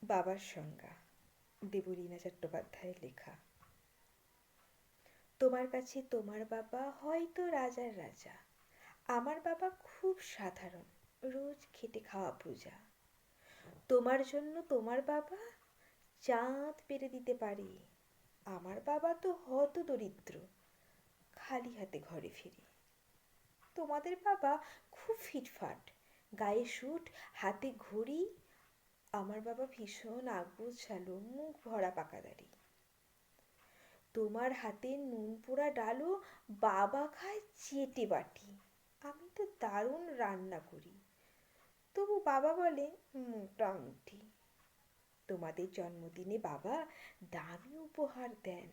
বাবার সংজ্ঞা, দেবলীনা চট্টোপাধ্যায়ের লেখা। তোমার কাছে তোমার বাবা হয়তো রাজার রাজা, আমার বাবা খুব সাধারণ, রোজ খেটে খাওয়া প্রজা। তোমার জন্য তোমার বাবা চাঁদ পেরে দিতে পারে, আমার বাবা তো হত দরিদ্র, খালি হাতে ঘরে ফিরে। তোমাদের বাবা খুব ফিটফাট, গায়ে স্যুট, হাতে ঘড়ি, আমার বাবা ভীষণ আগোছালো, মুখ ভরা পাকা দাড়ি। তোমার হাতের নুন পোড়া ডালও বাবা খায় চেটে বাটি, আমি তো দারুণ রান্না করি, তবু বাবা বলে মোটামুটি। তোমাদের জন্মদিনে বাবা দামি উপহার দেন,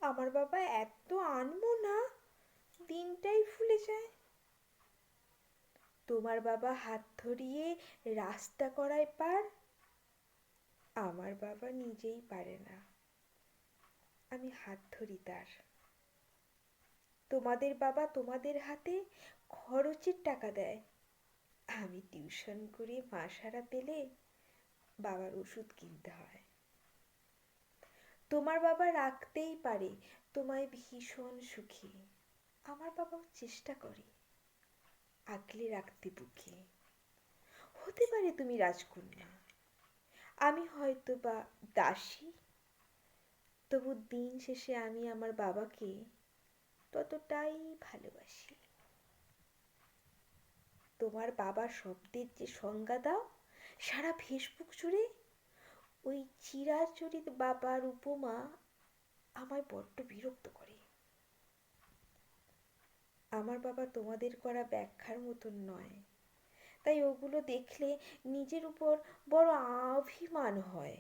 আমার বাবা এত আনবো না, দিনটাই ফুলে যায়। তোমার বাবা হাত ধরিয়ে রাস্তা করায় পার, আমার বাবা নিজেই পারে না, আমি হাত ধরি তার। তোমাদের বাবা তোমাদের হাতে খরচের টাকা দেয়, আমি টিউশন করে মাসারা পেলে বাবার ওষুধ কিনতে হয়। তোমার বাবা রাখতেই পারে তোমায় ভীষণ সুখী, আমার বাবাও চেষ্টা করে আগলে রাখতে বুকে। হতে পারে তুমি রাজকন্যা, আমি হয়তো বা দাসী, তবু দিন শেষে আমি আমার বাবাকে ততটাই ভালোবাসি। তোমার বাবা শব্দের যে সংজ্ঞা দাও সারা ফেসবুক জুড়ে, ওই চিরাচরিত বাবার উপমা আমায় বড্ড বিরক্ত করে। আমার বাবা তোমাদের করা ব্যাখ্যার মতন নয়, তাই ওগুলো দেখলে নিজের উপর বড় অভিমান হয়।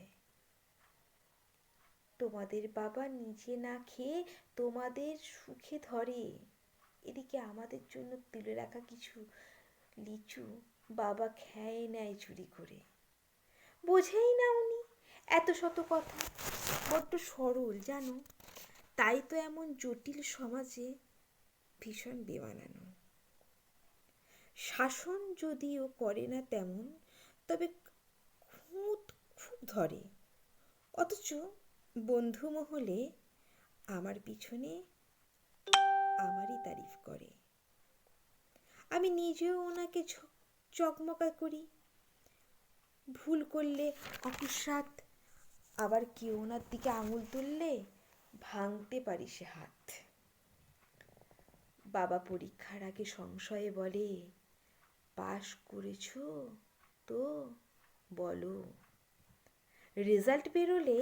তোমাদের বাবা নিজে না খেয়ে তোমাদের সুখে ধরে, এদিকে আমাদের জন্য তুলে রাখা কিছু লিচু বাবা খেয়ে নেয় চুরি করে। বোঝেই না উনি এত শত কথা, বড্ড সরল জানো, তাই তো এমন জটিল সমাজে ভীষণ বেমানানো। শাসন যদিও করে না তেমন, তবে খুঁত খুব ধরে, অথচ বন্ধু মহলে আমার পিছনে আমারই তারিফ করে। আমি নিজেও ওনাকে চকমকা করি, ভুল করলে অকস্মাৎ, আবার কেউ ওনার দিকে আঙুল তুললে ভাঙতে পারি সে হাত। বাবা পরীক্ষার আগে সংশয়ে বলে, পাশ করেছো তো বলো। রেজাল্ট বেরোলে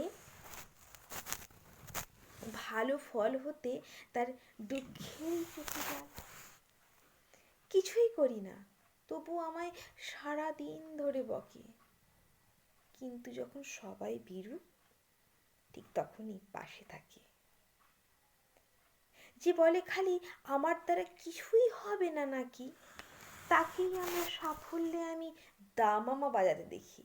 ভালো ফল হতে তার দুঃখেই কেটে যায়। কিছুই করি না, তবু আমায় সারা দিন ধরে বকে, কিন্তু যখন সবাই ভীরু ঠিক তখনই পাশে থাকে। যে বলে খালি আমার দ্বারা কিছুই হবে না নাকি, তাকেই আমার সাফল্যে আমি দামামা বাজাতে দেখি।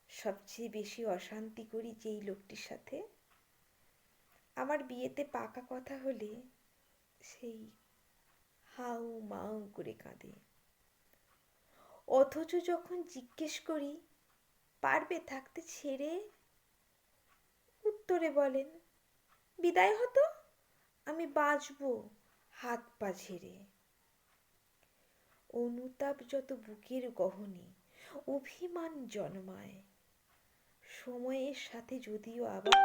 সবচেয়ে বেশি অশান্তি করি যেই লোকটির সাথে, আমার বিয়েতে পাকা কথা হলে সেই হাউ মাউ করে কাঁদে, অথচ যখন জিজ্ঞেস করি পারবে থাকতে ছেড়ে, উত্তরে বলেন বিদায় হতো, আমি বাঁচবো হাত পা ঝেড়ে। অনুতাপ যত বুকের গহনে অভিমান জন্মায়, সময়ের সাথে যদিও আবার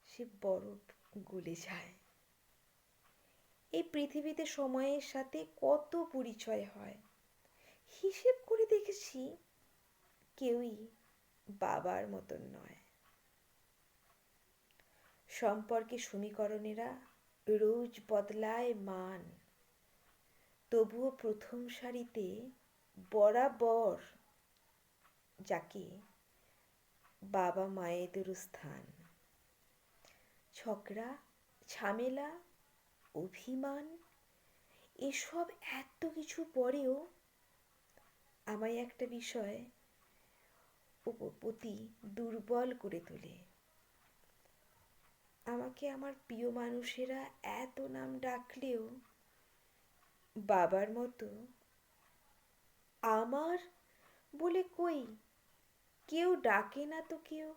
সে বরফ গলে যায়। এই পৃথিবীতে সময়ের সাথে কত পরিচয় হয়, হিসেব করে দেখেছি কেউই বাবার মতন নয়। সম্পর্কে সমীকরণেরা রোজ বদলায় মান, তবুও প্রথম সারিতে বরাবর যাকে বাবা মায়েদের স্থান। ঝগড়া, ঝামেলা, অভিমান, এসব এত কিছু পরেও আমায় একটা বিষয় প্রতি দুর্বল করে তোলে। আমাকে আমার প্রিয় মানুষেরা এত নাম ডাকলেও বাবার মতো আমার বলে কই কেউ ডাকে না তো কেউ